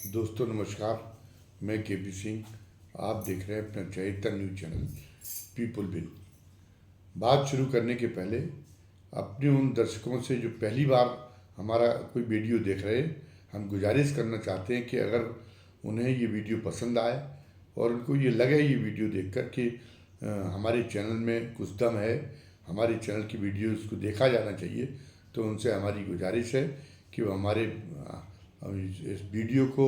दोस्तों नमस्कार। मैं केपी सिंह। आप देख रहे हैं अपना चहेता न्यूज चैनल पीपल बिल। बात शुरू करने के पहले अपने उन दर्शकों से जो पहली बार हमारा कोई वीडियो देख रहे हैं, हम गुजारिश करना चाहते हैं कि अगर उन्हें ये वीडियो पसंद आए और उनको ये लगे ये वीडियो देखकर कि हमारे चैनल में कुछ दम है, हमारे चैनल की वीडियोज़ को देखा जाना चाहिए, तो उनसे हमारी गुजारिश है कि वो हमारे इस वीडियो को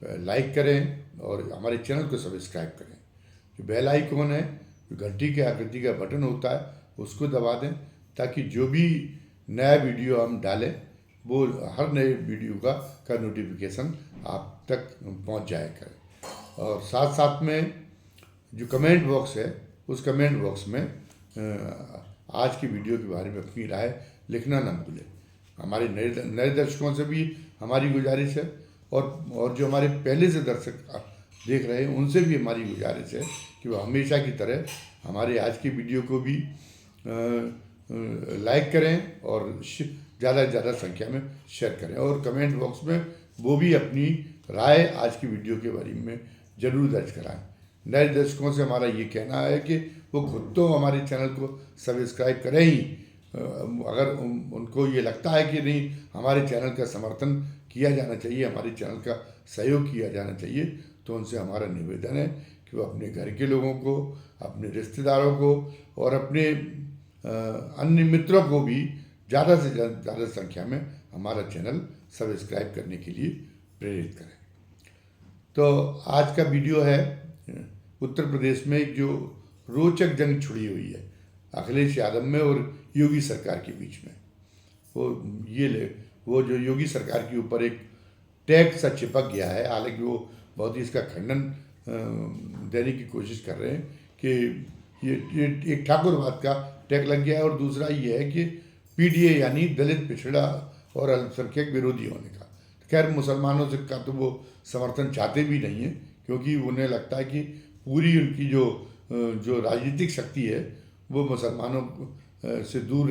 लाइक करें और हमारे चैनल को सब्सक्राइब करें। जो बेल आइकॉन है, जो घंटी के आकृति का बटन होता है, उसको दबा दें ताकि जो भी नया वीडियो हम डालें वो हर नए वीडियो का नोटिफिकेशन आप तक पहुंच जाया करें। और साथ साथ में जो कमेंट बॉक्स है, उस कमेंट बॉक्स में आज की वीडियो के बारे में अपनी राय लिखना न भूलें। हमारे नए दर्शकों से भी हमारी गुजारिश है और जो हमारे पहले से दर्शक देख रहे हैं उनसे भी हमारी गुजारिश है कि वो हमेशा की तरह हमारे आज की वीडियो को भी लाइक करें और ज़्यादा से ज़्यादा संख्या में शेयर करें और कमेंट बॉक्स में वो भी अपनी राय आज की वीडियो के बारे में ज़रूर दर्ज कराएं। नए दर्शकों से हमारा ये कहना है कि वो खुद तो हमारे चैनल को सब्सक्राइब करें ही, अगर उनको ये लगता है कि नहीं हमारे चैनल का समर्थन किया जाना चाहिए, हमारे चैनल का सहयोग किया जाना चाहिए, तो उनसे हमारा निवेदन है कि वो अपने घर के लोगों को, अपने रिश्तेदारों को और अपने अन्य मित्रों को भी ज़्यादा से ज़्यादा संख्या में हमारा चैनल सब्सक्राइब करने के लिए प्रेरित करें। तो आज का वीडियो है उत्तर प्रदेश में जो रोचक जंग छिड़ी हुई है अखिलेश यादव में और योगी सरकार के बीच में। वो जो योगी सरकार के ऊपर एक टैग सा चिपक गया है, हालांकि वो बहुत ही इसका खंडन देने की कोशिश कर रहे हैं कि ये एक ठाकुरवाद का टैग लग गया है और दूसरा ये है कि पीडीए यानी दलित, पिछड़ा और अल्पसंख्यक विरोधी होने का। खैर मुसलमानों से का तो वो समर्थन चाहते भी नहीं है, क्योंकि उन्हें लगता है कि पूरी उनकी जो राजनीतिक शक्ति है वो मुसलमानों से दूर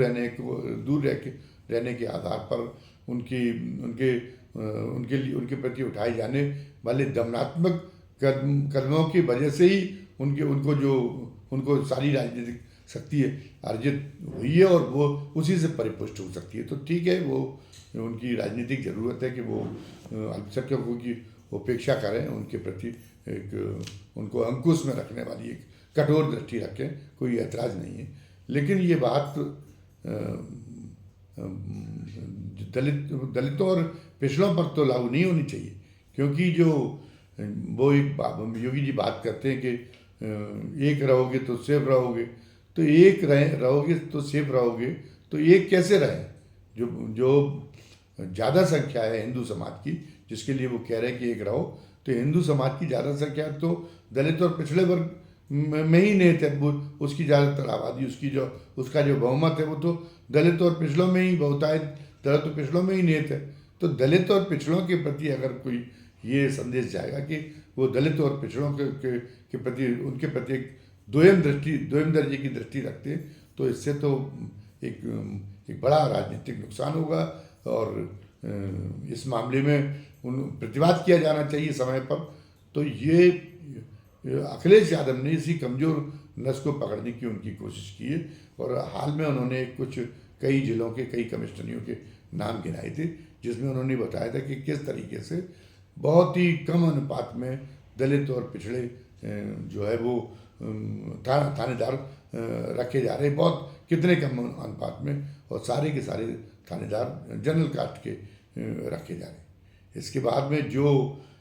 रहने के आधार पर उनके प्रति उठाए जाने वाले दमनात्मक कदमों की वजह से ही उनको सारी राजनीतिक शक्ति अर्जित हुई है और वो उसी से परिपुष्ट हो सकती है। तो ठीक है, वो उनकी राजनीतिक ज़रूरत है कि वो अल्पसंख्यकों की उपेक्षा करें, उनके प्रति उनको अंकुश में रखने वाली एक कठोर दृष्टि रखें, कोई ऐतराज़ नहीं है। लेकिन ये बात दलितों और पिछड़ों पर तो लागू नहीं होनी चाहिए, क्योंकि वो योगी जी बात करते हैं कि एक रहोगे तो सेफ रहोगे, तो एक रहोगे तो सेफ रहोगे, तो एक कैसे रहे? जो ज़्यादा संख्या है हिंदू समाज की, जिसके लिए वो कह रहे हैं कि एक रहो, तो हिंदू समाज की ज़्यादा संख्या तो दलित और पिछड़े वर्ग में ही निहित है। वो उसकी ज़्यादातर आबादी, उसका जो बहुमत है वो तो दलित और पिछड़ों में ही बहुतायत दलित और पिछड़ों में ही निहित है। तो दलित और पिछड़ों के प्रति अगर कोई ये संदेश जाएगा कि वो दलित और पिछड़ों के प्रति उनके प्रति एक दोयम दर्जे की दृष्टि रखते हैं, तो इससे तो एक बड़ा राजनीतिक नुकसान होगा और इस मामले में प्रतिवाद किया जाना चाहिए समय पर। तो ये अखिलेश यादव ने इसी कमज़ोर नस को पकड़ने की उनकी कोशिश की है और हाल में उन्होंने कई जिलों के कई कमिश्नरियों के नाम गिनाए थे, जिसमें उन्होंने बताया था कि किस तरीके से बहुत ही कम अनुपात में दलित और पिछड़े जो है वो थानेदार रखे जा रहे हैं, बहुत कितने कम अनुपात में, और सारे के सारे थानेदार जनरल कास्ट के रखे जा रहे हैं। इसके बाद में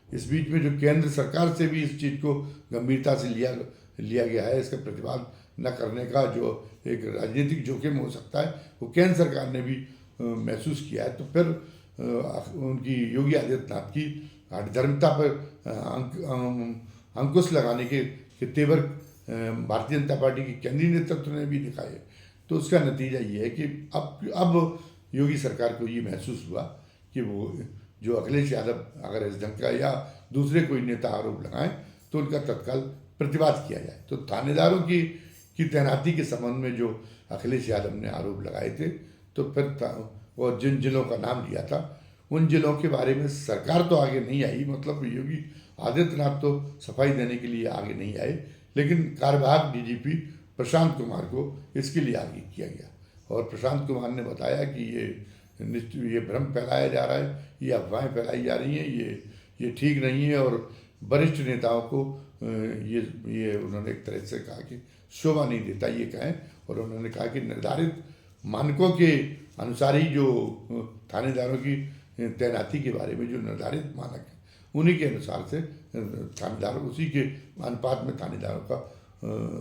इस बीच में जो केंद्र सरकार से भी इस चीज़ को गंभीरता से लिया गया है, इसका प्रतिवाद न करने का जो एक राजनीतिक जोखिम हो सकता है, वो केंद्र सरकार ने भी महसूस किया है। तो फिर उनकी योगी आदित्यनाथ की हठधर्मिता पर अंकुश लगाने के तेवर भारतीय जनता पार्टी के केंद्रीय नेतृत्व ने भी दिखाए। तो उसका नतीजा ये है कि अब योगी सरकार को ये महसूस हुआ कि वो जो अखिलेश यादव अगर इस ढंग का या दूसरे कोई नेता आरोप लगाएं तो उनका तत्काल प्रतिवाद किया जाए। तो थानेदारों की तैनाती के संबंध में जो अखिलेश यादव ने आरोप लगाए थे, तो फिर और जिन जिलों का नाम लिया था उन जिलों के बारे में सरकार तो आगे नहीं आई, मतलब योगी आदित्यनाथ तो सफाई देने के लिए आगे नहीं आए, लेकिन कार्यवाहक डीजीपी प्रशांत कुमार को इसके लिए आगे किया गया। और प्रशांत कुमार ने बताया कि ये भ्रम फैलाया जा रहा है, ये अफवाहें फैलाई जा रही हैं, ये ठीक नहीं है। और वरिष्ठ नेताओं को ये उन्होंने एक तरह से कहा कि शोभा नहीं देता ये कहें। और उन्होंने कहा कि निर्धारित मानकों के अनुसार ही जो थानेदारों की तैनाती के बारे में जो निर्धारित मानक है, उन्हीं के अनुसार से थानेदारों, उसी के अनुपात में थानेदारों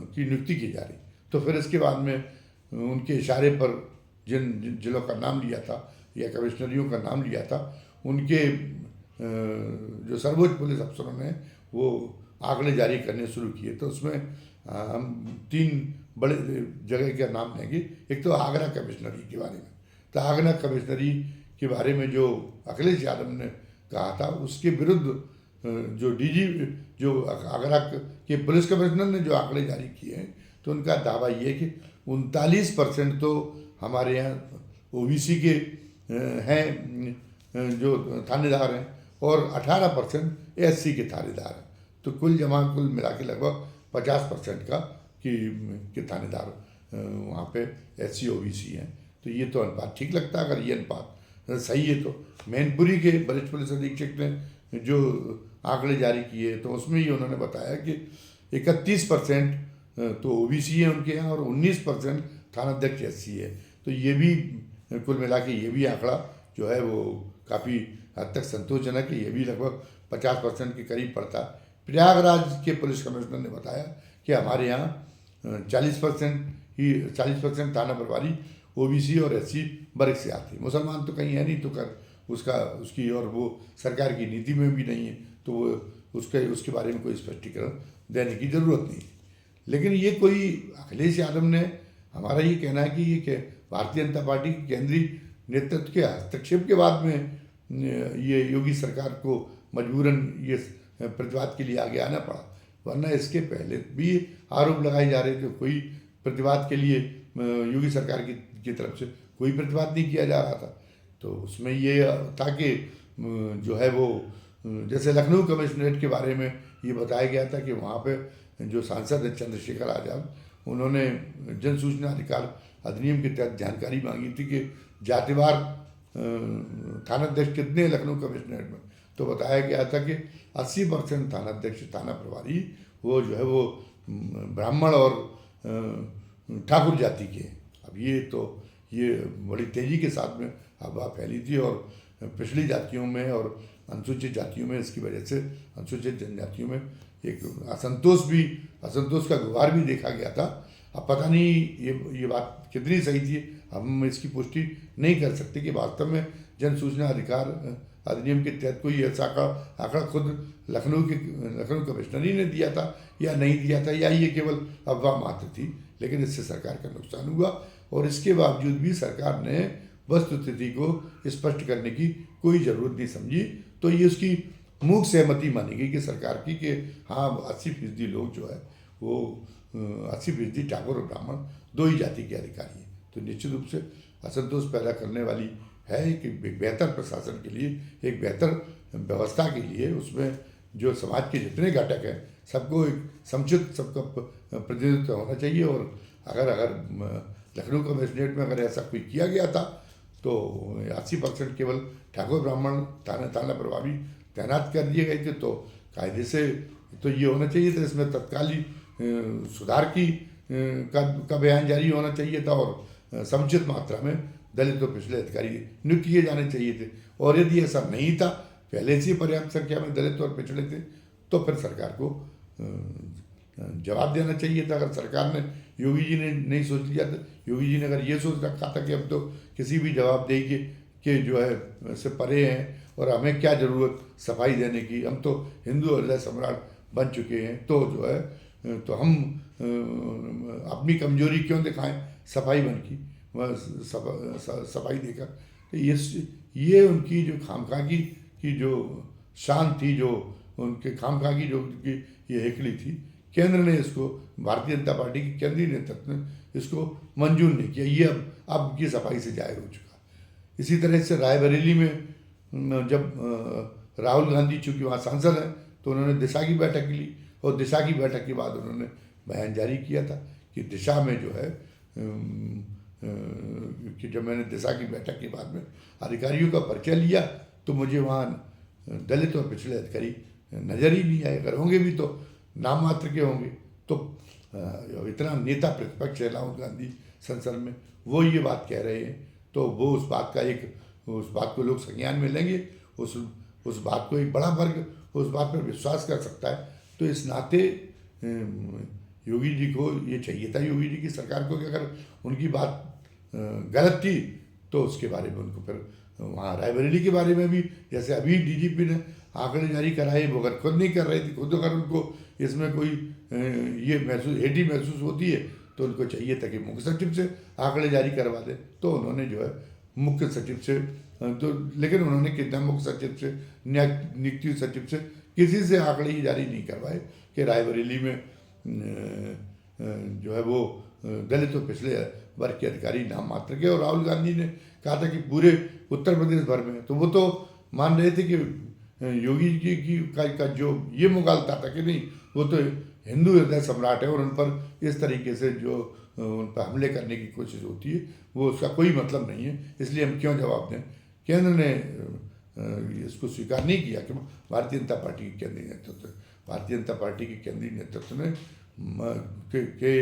की नियुक्ति की जा रही। तो फिर इसके बाद में उनके इशारे पर जिन जिलों का नाम लिया था या कमिश्नरियों का नाम लिया था, उनके जो सर्वोच्च पुलिस अफसरों ने वो आंकड़े जारी करने शुरू किए। तो उसमें हम 3 बड़े जगह का नाम लेंगे। एक तो आगरा कमिश्नरी के बारे में। तो आगरा कमिश्नरी के बारे में जो अखिलेश यादव ने कहा था, उसके विरुद्ध जो आगरा के पुलिस कमिश्नर ने जो आंकड़े जारी किए हैं, तो उनका दावा ये है कि 39% तो हमारे यहाँ ओबीसी के हैं जो थानेदार हैं, और 18% एससी के थानेदार हैं। तो कुल मिला के लगभग 50% का कि थानेदार वहाँ पे एससी ओबीसी हैं। तो ये तो अनुपात ठीक लगता है। अगर ये अनुपात सही है तो मैनपुरी के वरिष्ठ पुलिस अधीक्षक ने जो आंकड़े जारी किए, तो उसमें ही उन्होंने बताया कि 31% तो ओबीसी है उनके यहाँ, और 19% थानाध्यक्ष एससी है। तो ये भी कुल मिला के ये भी आंकड़ा जो है वो काफ़ी हद तक संतोषजनक है। ये भी लगभग 50% के करीब पड़ता है। प्रयागराज के पुलिस कमिश्नर ने बताया कि हमारे यहाँ 40% थाना प्रभारी ओबीसी और एससी वर्ग से आते हैं। मुसलमान तो कहीं है नहीं, तो उसकी और वो सरकार की नीति में भी नहीं है, तो वो उसके बारे में कोई स्पष्टीकरण देने की ज़रूरत नहीं। लेकिन ये कोई अखिलेश यादव ने, हमारा ये कहना है कि ये भारतीय जनता पार्टी के केंद्रीय नेतृत्व के हस्तक्षेप के बाद में ये योगी सरकार को मजबूरन ये प्रतिवाद के लिए आगे आना पड़ा, वरना इसके पहले भी आरोप लगाए जा रहे थे। कोई प्रतिवाद के लिए योगी सरकार की तरफ से कोई प्रतिवाद नहीं किया जा रहा था। तो उसमें ये था कि जो है वो, जैसे लखनऊ कमिश्नरेट के बारे में ये बताया गया था कि वहाँ पे जो सांसद है चंद्रशेखर आज़ाद, उन्होंने जन सूचना अधिकार अधिनियम के तहत जानकारी मांगी थी कि जातिवार थानाध्यक्ष कितने हैं लखनऊ कमिश्नरेट में। तो बताया गया था कि 80% थानाध्यक्ष, थाना प्रभारी वो जो है वो ब्राह्मण और ठाकुर जाति के। अब ये बड़ी तेज़ी के साथ में अफवाह फैली थी, और पिछड़ी जातियों में और अनुसूचित जातियों में इसकी वजह से अनुसूचित जनजातियों में एक असंतोष का गुबार भी देखा गया था। अब पता नहीं ये बात कितनी सही थी, हम इसकी पुष्टि नहीं कर सकते कि वास्तव में जन सूचना अधिकार अधिनियम के तहत कोई ऐसा आंकड़ा खुद लखनऊ कमिश्नरी ने दिया था या नहीं दिया था, या ये केवल अफवाह मात्र थी। लेकिन इससे सरकार का नुकसान हुआ, और इसके बावजूद भी सरकार ने वस्तुस्थिति को स्पष्ट करने की कोई ज़रूरत नहीं समझी। तो ये उसकी मूक सहमति मानी गई कि सरकार की, कि हाँ 80% लोग जो है वो 80% ठाकुर और ब्राह्मण दो ही जाति के अधिकारी हैं। तो निश्चित रूप से असंतोष पैदा करने वाली है कि एक बेहतर प्रशासन के लिए, एक बेहतर व्यवस्था के लिए, उसमें जो समाज के जितने घटक हैं सबको एक समुचित सबका प्रतिनिधित्व होना चाहिए। और अगर लखनऊ कमिश्नरेट में अगर ऐसा कोई किया गया था तो 80% केवल ठाकुर ब्राह्मण थाना प्रभारी तैनात कर दिए गए थे, तो कायदे से तो ये होना चाहिए था, इसमें तत्कालीन सुधार का बयान जारी होना चाहिए था, और समुचित मात्रा में दलित और पिछड़े अधिकारी नियुक्त किए जाने चाहिए थे। और यदि ऐसा नहीं था, पहले से पर्याप्त संख्या में दलित और पिछड़े थे, तो फिर सरकार को जवाब देना चाहिए था। अगर सरकार ने, योगी जी ने नहीं सोच लिया था, योगी जी ने अगर ये सोच रखा था कि हम तो किसी भी जवाबदेही के जो है से परे हैं और हमें क्या ज़रूरत सफाई देने की, हम तो हिंदू हृदय सम्राट बन चुके हैं, तो जो है तो हम अपनी कमजोरी क्यों दिखाएं सफाई बन की सफाई देकर। ये उनकी जो खामखागी की जो शान थी, जो उनके खामखागी जो उनकी ये हेकड़ी थी, केंद्र ने इसको, भारतीय जनता पार्टी की केंद्रीय नेतृत्व ने इसको मंजूर नहीं किया। ये अब की सफाई से जाहिर हो चुका। इसी तरह से रायबरेली में जब राहुल गांधी चूँकि वहाँ सांसद हैं तो उन्होंने दिशा की बैठक ली, और दिशा की बैठक के बाद उन्होंने बयान जारी किया था कि दिशा में जो है कि जब मैंने दिशा की बैठक के बाद में अधिकारियों का परिचय लिया तो मुझे वहाँ दलित और पिछड़े अधिकारी नज़र ही नहीं आए। अगर होंगे भी तो नाम मात्र के होंगे। तो इतना नेता प्रतिपक्ष है राहुल गांधी संसद में, वो ये बात कह रहे हैं तो वो उस बात को लोग संज्ञान में लेंगे। उस बात को एक बड़ा वर्ग उस बात पर विश्वास कर सकता है। तो इस नाते योगी जी को ये चाहिए था, योगी जी की सरकार को, कि अगर उनकी बात गलत थी तो उसके बारे में उनको फिर वहाँ रायबरेली के बारे में भी, जैसे अभी डीजीपी ने आंकड़े जारी कराए, वो अगर खुद नहीं कर रही थी, खुद अगर उनको इसमें कोई ये हेडी महसूस होती है तो उनको चाहिए था कि मुख्य सचिव से आंकड़े जारी करवा दें। तो उन्होंने जो है मुख्य सचिव से तो, लेकिन उन्होंने कितना मुख्य सचिव से, नियुक्ति सचिव से किसी से आंकड़े ही जारी नहीं करवाए कि रायबरेली में जो है वो दलित और पिछड़े वर्ग के अधिकारी नाम मात्र के। और राहुल गांधी ने कहा था कि पूरे उत्तर प्रदेश भर में, तो वो तो मान रहे थे कि योगी जी का जो ये मुगालता था कि नहीं, वो तो हिंदू हृदय सम्राट है और उन पर इस तरीके से जो उन पर हमले करने की कोशिश होती है वो उसका कोई मतलब नहीं है, इसलिए हम क्यों जवाब दें। केंद्र ने इसको स्वीकार नहीं किया कि भारतीय जनता पार्टी के केंद्रीय नेतृत्व, भारतीय जनता पार्टी के केंद्रीय नेतृत्व ने के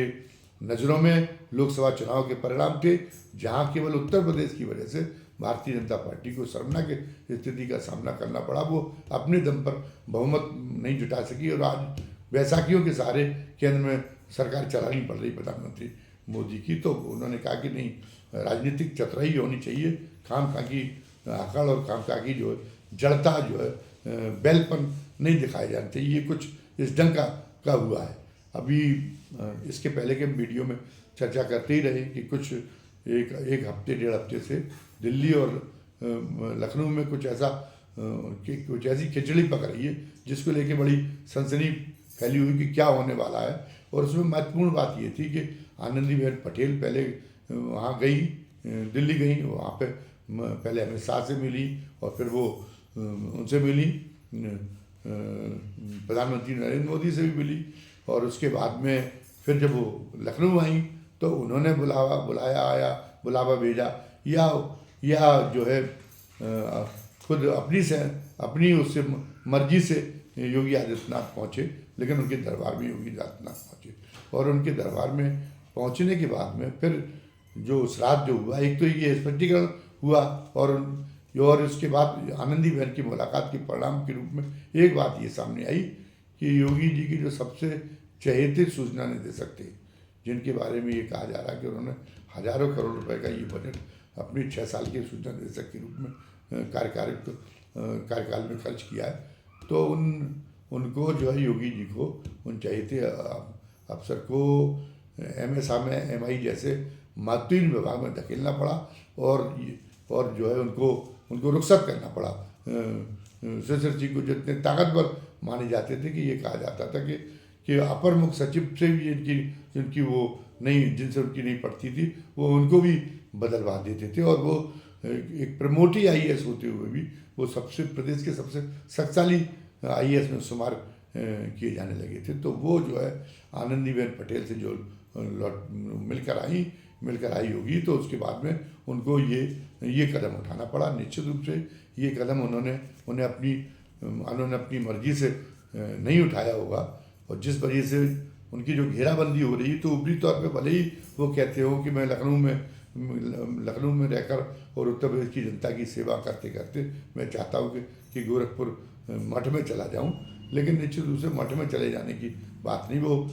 नज़रों में लोकसभा चुनाव के परिणाम थे जहां केवल उत्तर प्रदेश की वजह से भारतीय जनता पार्टी को शर्मनाक स्थिति का सामना करना पड़ा। वो अपने दम पर बहुमत नहीं जुटा सकी और आज बैसाखियों के सहारे केंद्र में सरकार चलानी पड़ रही प्रधानमंत्री मोदी की। तो उन्होंने कहा कि नहीं, राजनीतिक चतुराई होनी चाहिए, खाम खा की अकड़ और खाम खा की जो जड़ता जो है बैलपन नहीं दिखाए जाने चाहिए। ये कुछ इस ढंग का हुआ है। अभी इसके पहले के वीडियो में चर्चा करते ही रहे कि कुछ एक हफ्ते डेढ़ हफ्ते से दिल्ली और लखनऊ में कुछ ऐसी खिचड़ी पक रही है जिसको लेके बड़ी सनसनी फैली हुई कि क्या होने वाला है। और उसमें महत्वपूर्ण बात ये थी कि आनंदीबेन पटेल पहले वहाँ गई, दिल्ली गई, वहाँ पे पहले अमित शाह से मिली और फिर वो उनसे मिली, प्रधानमंत्री नरेंद्र मोदी से भी मिली, और उसके बाद में फिर जब वो लखनऊ आई तो उन्होंने बुलावा भेजा या जो है खुद अपनी उससे मर्जी से योगी आदित्यनाथ पहुँचे, लेकिन उनके दरबार में योगी आदित्यनाथ पहुँचे। और उनके दरबार में पहुँचने के बाद में फिर जो श्राद्ध जो हुआ, एक तो ये स्पष्टीकरण हुआ और उसके बाद आनंदीबेन की मुलाकात के परिणाम के रूप में एक बात ये सामने आई कि योगी जी की जो सबसे चहेते सूचना निदेशक थे, जिनके बारे में ये कहा जा रहा है कि उन्होंने हजारों करोड़ रुपए का ये बजट अपनी 6 साल के सूचना निदेशक के रूप में कार्यकाल में खर्च किया है, तो उनको जो है योगी जी को उन चहेते अफसर को MI जैसे महत्वहीन विभाग में धकेलना पड़ा और जो है उनको रुखसत करना पड़ा। शशर जी को जितने ताकतवर माने जाते थे कि ये कहा जाता था कि अपर मुख्य सचिव से भी जिनकी वो जिनसे उनकी नहीं पड़ती थी वो उनको भी बदलवा देते थे, और वो एक प्रमोटी IAS होते हुए भी वो प्रदेश के सबसे शक्तिशाली IAS में शुमार किए जाने लगे थे। तो वो जो है आनंदीबेन पटेल से जो मिलकर आई होगी, तो उसके बाद में उनको ये कदम उठाना पड़ा। निश्चित रूप से ये कदम उन्होंने अपनी मर्जी से नहीं उठाया होगा, और जिस वजह से उनकी जो घेराबंदी हो रही, तो ऊपरी तौर पे भले ही वो कहते हो कि मैं लखनऊ में रहकर और उत्तर प्रदेश की जनता की सेवा करते करते मैं चाहता हूँ कि गोरखपुर मठ में चला जाऊँ, लेकिन निश्चित रूप से मठ में चले जाने की बात नहीं। वो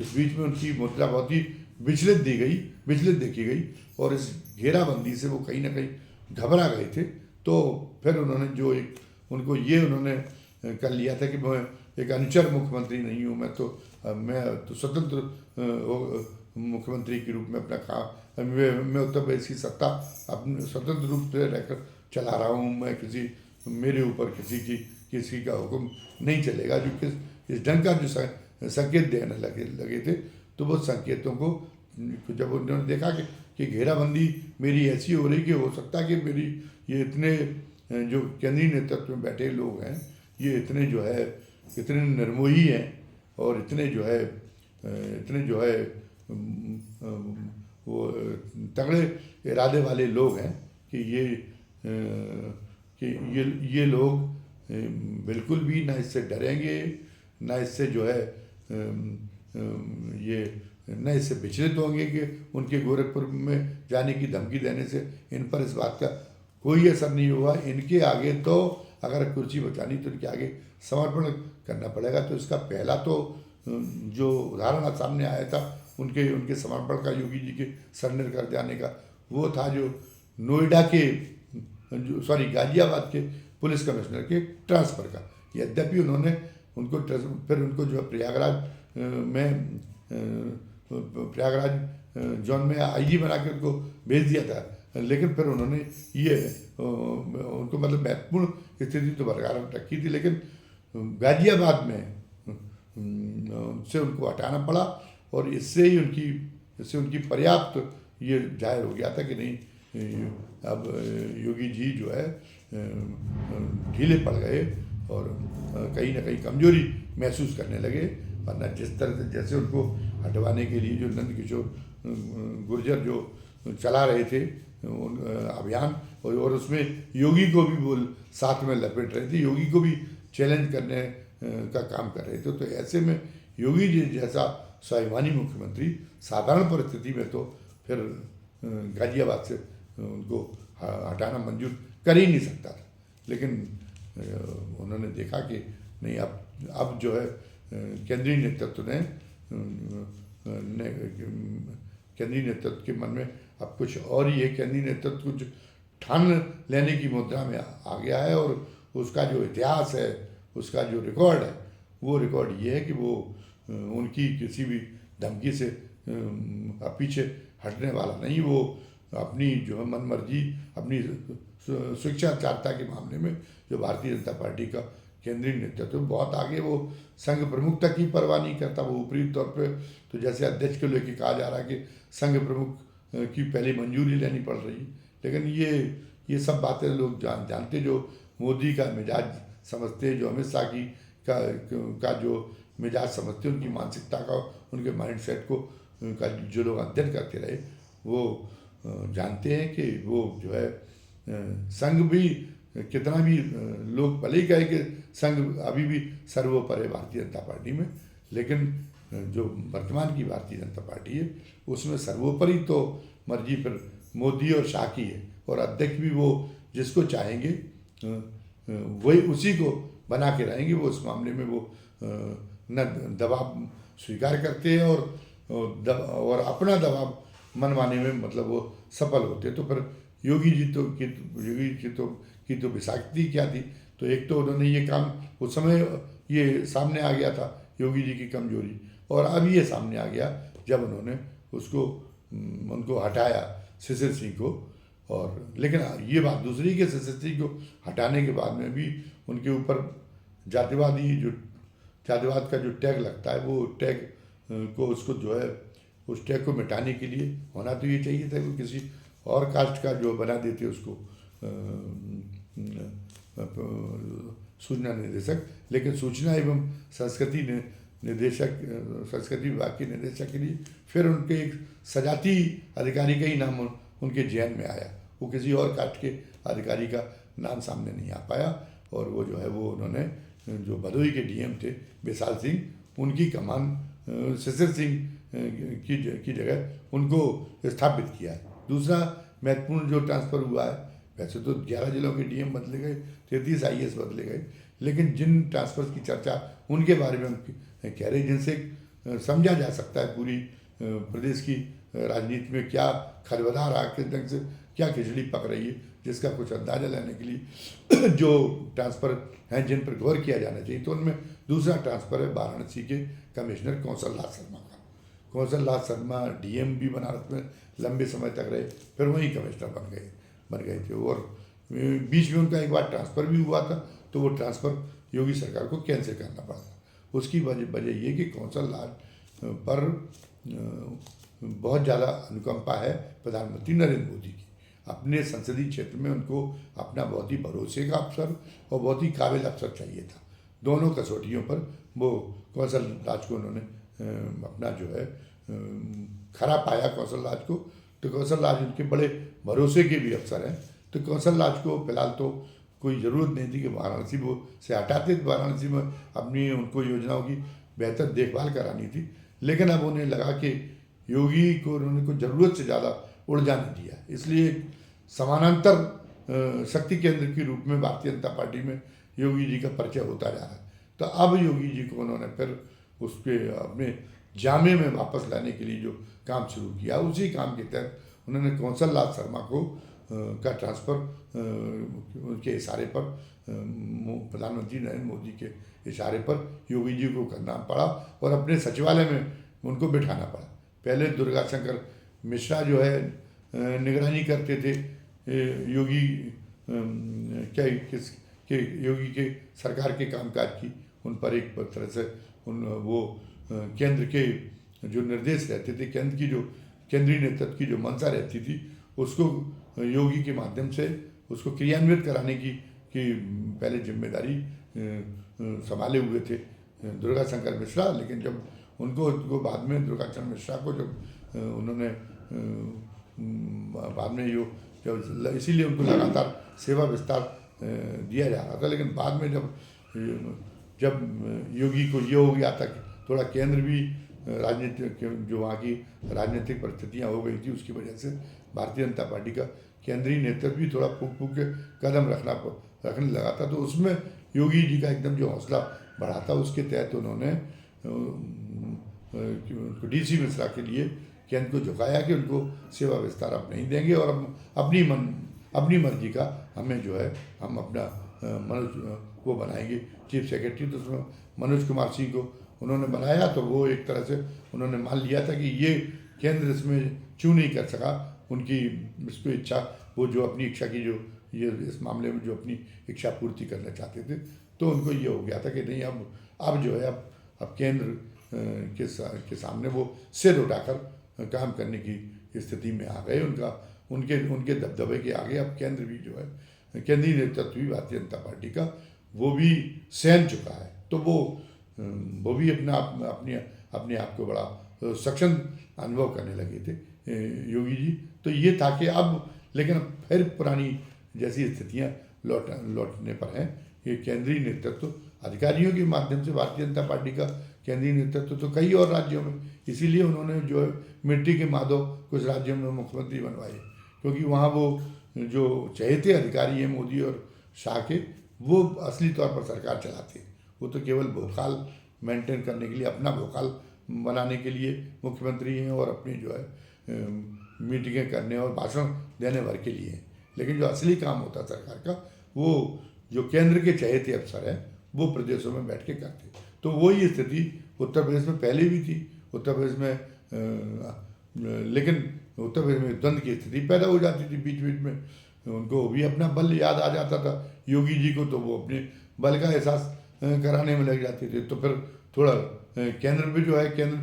इस बीच में उनकी मुद्रा बहुत ही विचलित देखी गई और इस घेराबंदी से वो कहीं ना कहीं घबरा गए थे। तो फिर उन्होंने उन्होंने कर लिया था कि मैं एक अनुचर मुख्यमंत्री नहीं हूँ, मैं तो स्वतंत्र मुख्यमंत्री के रूप में अपना काम, मैं उत्तर प्रदेश की सत्ता अपने स्वतंत्र रूप से रहकर चला रहा हूँ, मैं मेरे ऊपर किसी का हुक्म नहीं चलेगा। जो इस ढंग का जो संकेत देने लगे थे, तो वो संकेतों को जब उन्होंने देखा कि घेराबंदी मेरी ऐसी हो रही कि हो सकता है कि मेरी ये इतने जो केंद्रीय नेतृत्व में बैठे लोग हैं ये इतने जो है इतने निर्मोही हैं और इतने जो है वो तगड़े इरादे वाले लोग हैं कि ये लोग बिल्कुल भी ना इससे डरेंगे, ना इससे जो है ये न इससे विचलित होंगे कि उनके गोरखपुर में जाने की धमकी देने से इन पर इस बात का कोई असर नहीं होगा। इनके आगे तो अगर कुर्सी बचानी तो इनके आगे समर्पण करना पड़ेगा। तो इसका पहला तो जो उदाहरण सामने आया था उनके समर्पण का, योगी जी के सरेंडर कर जाने का, वो था जो नोएडा के गाजियाबाद के पुलिस कमिश्नर के ट्रांसफ़र का। यद्यपि उन्होंने उनको जो है प्रयागराज जोन में आईजी बना के उनको भेज दिया था, लेकिन फिर उन्होंने ये उनको मतलब महत्वपूर्ण स्थिति तो बरकरार रखी थी, लेकिन गाजियाबाद में से उनको हटाना पड़ा और इससे उनकी पर्याप्त ये जाहिर हो गया था कि नहीं, अब योगी जी जो है ढीले पड़ गए और कहीं ना कहीं कमजोरी महसूस करने लगे। वरना जिस तरह से जैसे उनको हटवाने के लिए जो नंद किशोर गुर्जर जो चला रहे थे अभियान, और उसमें योगी को भी वो साथ में लपेट रहे थे, योगी को भी चैलेंज करने का काम कर रहे थे। तो ऐसे में योगी जी जैसा स्वाभिमानी मुख्यमंत्री साधारण परिस्थिति में तो फिर गाजियाबाद से उनको हटाना मंजूर कर ही नहीं सकता था। लेकिन उन्होंने देखा कि नहीं, अब जो है केंद्रीय नेतृत्व केंद्रीय नेतृत्व के मन में अब कुछ और ही है। केंद्रीय नेतृत्व कुछ ठान लेने की मुद्रा में आ गया है और उसका जो इतिहास है, उसका जो रिकॉर्ड है, वो रिकॉर्ड ये है कि वो उनकी किसी भी धमकी से पीछे हटने वाला नहीं। वो अपनी जो है मन मर्जी, अपनी स्वेच्छाचारिता के मामले में जो भारतीय जनता पार्टी का केंद्रीय नेतृत्व बहुत आगे, वो संघ प्रमुख तक की परवाह नहीं करता। वो ऊपरी तौर पे तो जैसे अध्यक्ष को लेकर कहा जा रहा है कि संघ प्रमुख की पहले मंजूरी लेनी पड़ रही, लेकिन ये सब बातें लोग जानते, जो मोदी का मिजाज समझते, जो अमित शाह का जो मिजाज समझते, उनकी मानसिकता का, उनके माइंड सेट को का जो लोग अध्ययन करते रहे, वो जानते हैं कि वो जो है संघ भी कितना भी लोग भले ही कहे कि संघ अभी भी सर्वोपरि है भारतीय जनता पार्टी में, लेकिन जो वर्तमान की भारतीय जनता पार्टी है उसमें सर्वोपरि तो मर्जी फिर मोदी और शाह की है, और अध्यक्ष भी वो जिसको चाहेंगे वही उसी को बना के रहेंगे। वो इस मामले में वो न दबाव स्वीकार करते हैं और अपना दबाव मनवाने में मतलब वो सफल होते हैं। तो फिर योगी जी की तो विसाखती क्या थी, तो एक तो उन्होंने ये काम उस समय ये सामने आ गया था योगी जी की कमजोरी, और अब ये सामने आ गया जब उन्होंने उनको हटाया शिशिर सिंह को। और लेकिन ये बात दूसरी कि शिशिर सिंह को हटाने के बाद में भी उनके ऊपर जातिवाद का जो टैग लगता है, वो टैग को उसको जो है उस टैग को मिटाने के लिए होना तो ये चाहिए था कि किसी और कास्ट का जो बना देते उसको सूचना निदेशक, लेकिन सूचना एवं संस्कृति विभाग के निदेशक के लिए फिर उनके एक सजाती अधिकारी का ही नाम उनके जहन में आया। वो किसी और कास्ट के अधिकारी का नाम सामने नहीं आ पाया, और वो जो है वो उन्होंने जो भदोही के डीएम थे विशाल सिंह, उनकी कमान शिशिर सिंह की जगह उनको स्थापित किया है। दूसरा महत्वपूर्ण जो ट्रांसफ़र हुआ है, वैसे तो 11 जिलों के डीएम बदले गए, 33 आईएएस बदले गए, लेकिन जिन ट्रांसफ़र की चर्चा उनके बारे में हम कह रहे हैं, जिनसे समझा जा सकता है पूरी प्रदेश की राजनीति में क्या खरबदार आग के ढंग से क्या खिचड़ी पक रही है, जिसका कुछ अंदाज़ा लेने के लिए जो ट्रांसफ़र हैं जिन पर गौर किया जाना चाहिए। तो उनमें दूसरा ट्रांसफ़र है वाराणसी के कमिश्नर कौशल राज शर्मा का। कौशल राज शर्मा डीएम भी बनारस में लंबे समय तक रहे, फिर वहीं कमिश्नर बन गए थे, और बीच में उनका एक बार ट्रांसफ़र भी हुआ था, तो वो ट्रांसफ़र योगी सरकार को कैंसिल करना पड़ा। उसकी वजह ये कि कौशल राज पर बहुत ज़्यादा अनुकंपा है प्रधानमंत्री नरेंद्र मोदी की। अपने संसदीय क्षेत्र में उनको अपना बहुत ही भरोसे का अफसर और बहुत ही काबिल अफसर चाहिए था। दोनों कसौटियों पर वो कौशल राज को उन्होंने अपना जो है खरा पाया कौशल राज को। तो कौशल राज उनके बड़े भरोसे के भी अफसर हैं। तो कौशल राज को फिलहाल तो कोई ज़रूरत नहीं थी कि वाराणसी वो से हटाते। वाराणसी में अपनी उनको योजनाओं की बेहतर देखभाल करानी थी, लेकिन अब उन्हें लगा कि योगी को उन्होंने कुछ ज़रूरत से ज़्यादा उड़ जाने दिया, इसलिए समानांतर शक्ति केंद्र के रूप में भारतीय जनता पार्टी में योगी जी का परिचय होता जा रहा है। तो अब योगी जी को उन्होंने फिर उसके अपने जामे में वापस लाने के लिए जो काम शुरू किया, उसी काम के तहत उन्होंने कौशल राज शर्मा को का ट्रांसफ़र उनके इशारे पर प्रधानमंत्री नरेंद्र मोदी के इशारे पर योगी जी को करना पड़ा और अपने सचिवालय में उनको बिठाना पड़ा। पहले दुर्गा शंकर मिश्रा जो है निगरानी करते थे योगी क्या किस के योगी के सरकार के कामकाज की। उन पर एक तरह से वो केंद्र के जो निर्देश रहते थे, केंद्र की जो केंद्रीय नेतृत्व की जो मंशा रहती थी, उसको योगी के माध्यम से उसको क्रियान्वित कराने की पहले जिम्मेदारी संभाले हुए थे दुर्गा शंकर मिश्रा। लेकिन जब उनको बाद में दुर्गा शंकर मिश्रा को जब उन्होंने बाद में जब इसीलिए उनको लगातार सेवा विस्तार दिया जा रहा था। लेकिन बाद में जब योगी को ये हो गया था कि थोड़ा केंद्र भी राजनीतिक जो वहाँ की राजनीतिक परिस्थितियाँ हो गई थी, उसकी वजह से भारतीय जनता पार्टी का केंद्रीय नेतृत्व भी थोड़ा फूक फूक के कदम रखने लगा था। तो उसमें योगी जी का एकदम जो हौसला बढ़ा था, उसके तहत उन्होंने डीसी मिश्रा के लिए केंद्र को झुकाया कि उनको सेवा विस्तार अब नहीं देंगे और अब अपनी मर्जी का हमें जो है हम अपना मनोज को बनाएंगे चीफ सेक्रेटरी। तो उसमें मनोज कुमार सिंह को उन्होंने बनाया। तो वो एक तरह से उन्होंने मान लिया था कि ये केंद्र इसमें चू नहीं कर सका उनकी इस पर इच्छा, वो जो अपनी इच्छा की जो ये इस मामले में जो अपनी इच्छा पूर्ति करना चाहते थे। तो उनको ये हो गया था कि नहीं, अब जो है अब केंद्र के सामने वो सिर उठाकर काम करने की स्थिति में आ गए। उनके दबदबे के आगे अब केंद्र भी जो है केंद्रीय नेतृत्व भी भारतीय जनता पार्टी का वो भी सहन चुका है। तो वो भी अपने आप को बड़ा सक्षम अनुभव करने लगे थे योगी जी। तो ये था कि अब लेकिन फिर पुरानी जैसी स्थितियाँ लौटने पर हैं कि केंद्रीय नेतृत्व अधिकारियों के माध्यम से भारतीय जनता पार्टी का केंद्रीय नेतृत्व तो कई और राज्यों में, इसीलिए उन्होंने जो है मिट्टी के माधव कुछ राज्यों में मुख्यमंत्री बनवाए, क्योंकि वहाँ वो जो चहेते अधिकारी हैं मोदी और शाह के, वो असली तौर पर सरकार चलाते हैं। वो तो केवल भोकाल मेंटेन करने के लिए, अपना भोकाल बनाने के लिए मुख्यमंत्री हैं और अपनी जो है मीटिंगें करने और भाषण देने भर के लिए हैं। लेकिन जो असली काम होता है सरकार का, वो जो केंद्र के चहेते अफसर हैं वो प्रदेशों में बैठ के करते। तो वही स्थिति उत्तर प्रदेश में पहले भी थी। उत्तर प्रदेश में लेकिन उत्तर प्रदेश में द्वंद्व की स्थिति पैदा हो जाती थी बीच बीच में। उनको भी अपना बल याद आ जाता था योगी जी को, तो वो अपने बल का एहसास कराने में लग जाते थे। तो फिर थोड़ा केंद्र में जो है केंद्र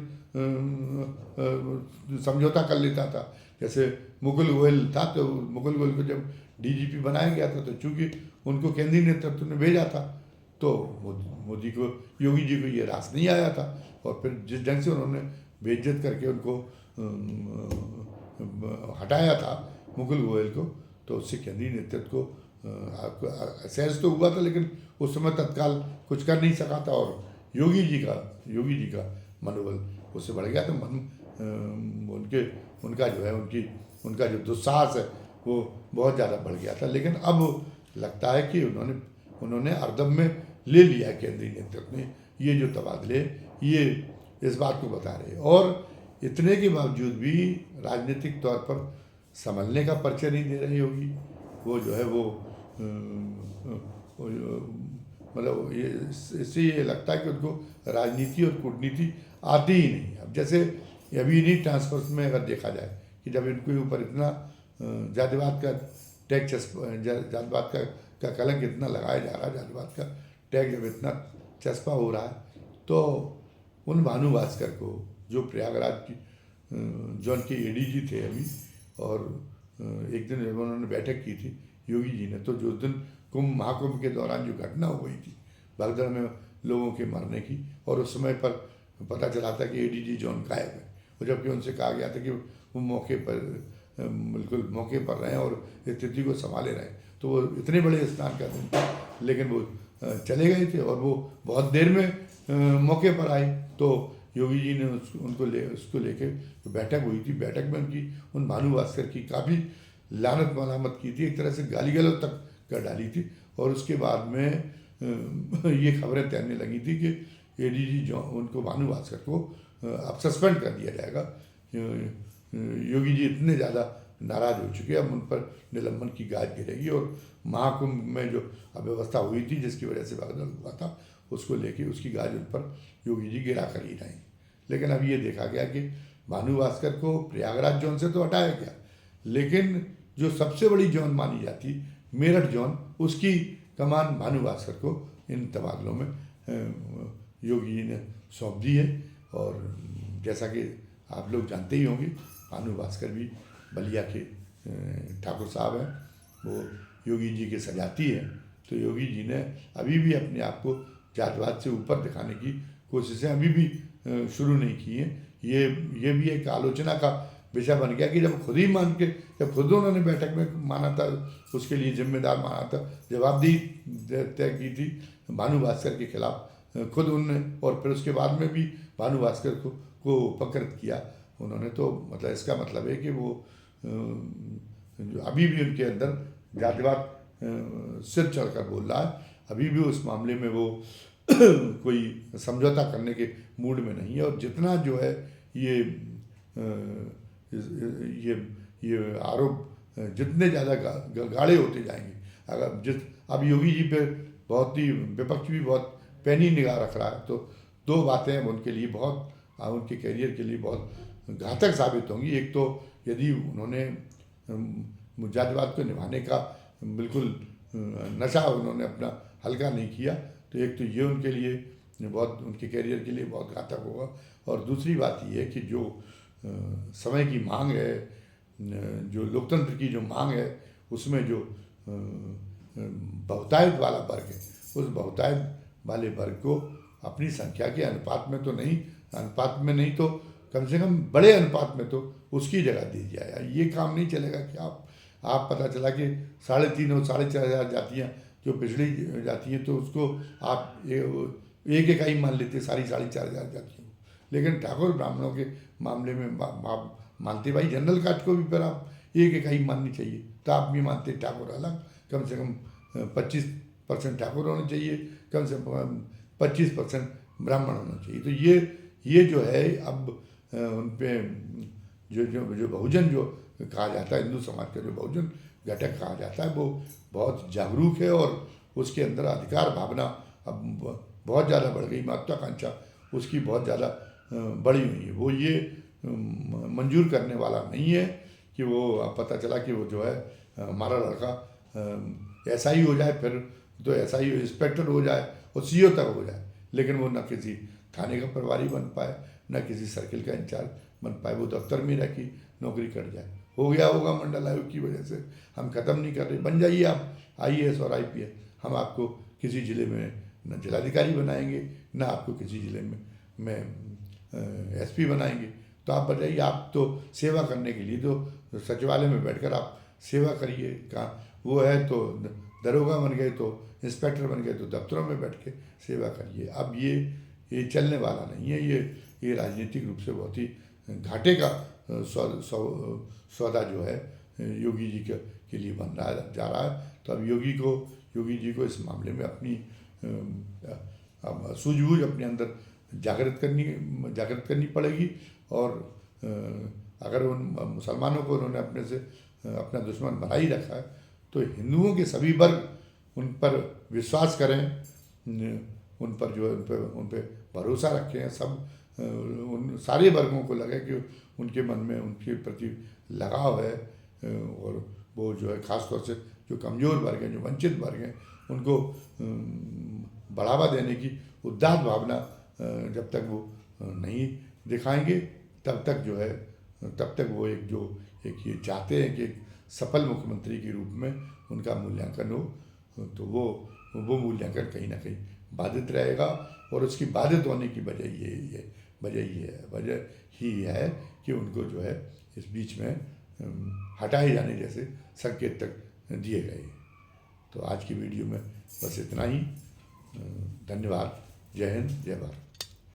समझौता कर लेता था। जैसे मुकुल गोयल था, तो मुकुल गोयल को जब डीजीपी बनाया गया था, तो चूंकि उनको केंद्रीय नेतृत्व ने भेजा था, तो मोदी को योगी जी को ये रास नहीं आया था। और फिर जिस ढंग से उन्होंने बेइज्जत करके उनको हटाया था मुकुल गोयल को, तो उससे केंद्रीय नेतृत्व को असहज तो हुआ था, लेकिन उस समय तत्काल कुछ कर नहीं सका था। और योगी जी का मनोबल उससे बढ़ गया। तो उनका जो दुस्साहस है वो बहुत ज़्यादा बढ़ गया था। लेकिन अब लगता है कि उन्होंने अर्दम में ले लिया केंद्रीय नेतृत्व ने। ये जो तबादले ये इस बात को बता रहे हैं। और इतने के बावजूद भी राजनीतिक तौर पर संभलने का परिचय नहीं दे रहे योगी। वो जो है वो मतलब इससे ये लगता है कि उनको राजनीति और कूटनीति आती ही नहीं। अब जैसे अभी इन्हीं ट्रांसफर्स में अगर देखा जाए कि जब इनके ऊपर इतना जातिवाद का टैक्स जातिवाद का कलंक इतना लगाया जा रहा है, जातिवाद का टैग जब इतना चस्पा हो रहा है, तो उन भानु भास्कर को जो प्रयागराज की जो उनके एडीजी थे अभी, और एक दिन जब उन्होंने बैठक की थी योगी जी ने, तो जो दिन महाकुंभ के दौरान जो घटना हो गई थी भगदड़ में लोगों के मरने की, और उस समय पर पता चला था कि एडीजी जॉन गायब है, और जबकि उनसे कहा गया था कि वो मौके पर बिल्कुल मौके पर रहें और स्थिति को संभाले रहें, तो वो इतने बड़े स्नान का दिन था, लेकिन वो चले गए थे और वो बहुत देर में मौके पर आए। तो योगी जी ने उसको लेके बैठक हुई थी, बैठक में उनकी उन भानु भास्कर की काफ़ी लानत मलामत की थी, एक तरह से गाली गलौज तक कर डाली थी, और उसके बाद में ये खबरें तैरने लगी थी कि एडीजी जो उनको भानु भास्कर को अब सस्पेंड कर दिया जाएगा। योगी जी इतने ज़्यादा नाराज़ हो चुके, अब उन पर निलंबन की गाज गिरेगी, और महाकुंभ में जो अव्यवस्था हुई थी जिसकी वजह से भगदड़ हुआ था, उसको लेके उसकी गाज उन पर योगी जी गिरा कर ही रहे। लेकिन अब ये देखा गया कि भानु भास्कर को प्रयागराज जोन से तो हटाया गया, लेकिन जो सबसे बड़ी जोन मानी जाती मेरठ जोन, उसकी कमान भानु भास्कर को इन तबादलों में योगी जी ने सौंप दी है। और जैसा कि आप लोग जानते ही होंगे, भानु भास्कर भी बलिया के ठाकुर साहब हैं, वो योगी जी के सजाती हैं। तो योगी जी ने अभी भी अपने आप को जातवाद से ऊपर दिखाने की कोशिशें अभी भी शुरू नहीं की हैं। ये भी एक आलोचना का विषय बन गया कि जब खुद ही मान के, जब खुद उन्होंने बैठक में माना था, उसके लिए जिम्मेदार माना था, जवाबदेही तय की थी भानु भास्कर के खिलाफ खुद उनने, और फिर उसके बाद में भी भानु भास्कर को उपकृत किया उन्होंने, तो मतलब इसका मतलब है कि वो अभी भी उनके अंदर जातिवाद सिर चढ़कर बोल रहा है, अभी भी उस मामले में वो कोई समझौता करने के मूड में नहीं है। और जितना जो है ये आरोप जितने ज़्यादा गाढ़े होते जाएंगे, अगर अब योगी जी पे बहुत ही विपक्ष भी बहुत पैनी निगाह रख रहा है, तो दो बातें उनके लिए बहुत, उनके करियर के लिए बहुत घातक साबित होंगी। एक तो यदि उन्होंने जातिवाद को निभाने का बिल्कुल नशा उन्होंने अपना हल्का नहीं किया, तो एक तो ये उनके लिए बहुत, उनके करियर के लिए बहुत घातक होगा। और दूसरी बात ये है कि जो समय की मांग है, जो लोकतंत्र की जो मांग है, उसमें जो बहुतायत वाला वर्ग है, उस बहुतायत वाले वर्ग को अपनी संख्या के अनुपात में तो नहीं, अनुपात में नहीं तो कम से कम बड़े अनुपात में तो उसकी जगह दी जाए। ये काम नहीं चलेगा कि आप पता चला कि 3.5 और 4,500 जातियाँ जो पिछड़ी जाती हैं, तो उसको आप एक इकाई मान लेते सारी 4,500 जातियों को, लेकिन ठाकुर ब्राह्मणों के मामले में आप मानते भाई जनरल कास्ट को भी फिर आप एक इकाई माननी चाहिए, तो आप भी मानते ठाकुर अलग, कम से कम 25% ठाकुर होने चाहिए, कम से कम 25% ब्राह्मण होना चाहिए। तो ये जो है अब उन पे जो बहुजन जो कहा जाता है, हिंदू समाज का जो बहुजन घटक कहा जाता है, वो बहुत जागरूक है और उसके अंदर अधिकार भावना अब बहुत ज़्यादा बढ़ गई, महत्वाकांक्षा उसकी बहुत ज़्यादा बढ़ी हुई है। वो ये मंजूर करने वाला नहीं है कि वो पता चला कि वो जो है हमारा लड़का ऐसा ही हो जाए, फिर तो ऐसा ही इंस्पेक्टर हो जाए और सीओ तक हो जाए, लेकिन वो न किसी थाने का प्रभारी बन पाए, न किसी सर्किल का इंचार्ज बन पाए, वो दफ्तर में रह की नौकरी कट जाए। हो गया होगा मंडल आयोग की वजह से, हम ख़त्म नहीं कर रहे, बन जाइए आप IAS और IPS, हम आपको किसी ज़िले में न जिलाधिकारी बनाएंगे, न आपको किसी ज़िले में SP बनाएंगे। तो आप बताइए, आप तो सेवा करने के लिए तो सचिवालय में बैठकर आप सेवा करिए, कहाँ वो है तो दरोगा बन गए, तो इंस्पेक्टर बन गए, तो दफ्तरों में बैठ के सेवा करिए। अब ये चलने वाला नहीं है, ये राजनीतिक रूप से बहुत ही घाटे का सौदा जो है योगी जी के लिए बन रहा जा रहा है। तो अब योगी जी को इस मामले में अपनी सूझबूझ अपने अंदर जागृत करनी पड़ेगी। और अगर उन मुसलमानों को उन्होंने अपने से अपना दुश्मन बना ही रखा है, तो हिंदुओं के सभी वर्ग उन पर विश्वास करें, उन पर जो उन पर भरोसा रखें। सब उन सारे वर्गों को लगे कि उनके मन में उनके प्रति लगाव है, और वो जो है ख़ासतौर से जो कमज़ोर वर्ग हैं, जो वंचित वर्ग हैं, उनको बढ़ावा देने की उदात्त भावना जब तक वो नहीं दिखाएंगे, तब तक वो एक ये चाहते हैं कि सफल मुख्यमंत्री के रूप में उनका मूल्यांकन हो, तो वो मूल्यांकन कहीं ना कहीं बाधित रहेगा। और उसकी बाधित होने की वजह ही है कि उनको जो है इस बीच में हटाए जाने जैसे संकेत तक दिए गए। तो आज की वीडियो में बस इतना ही। धन्यवाद। जय हिंद, जय भारत।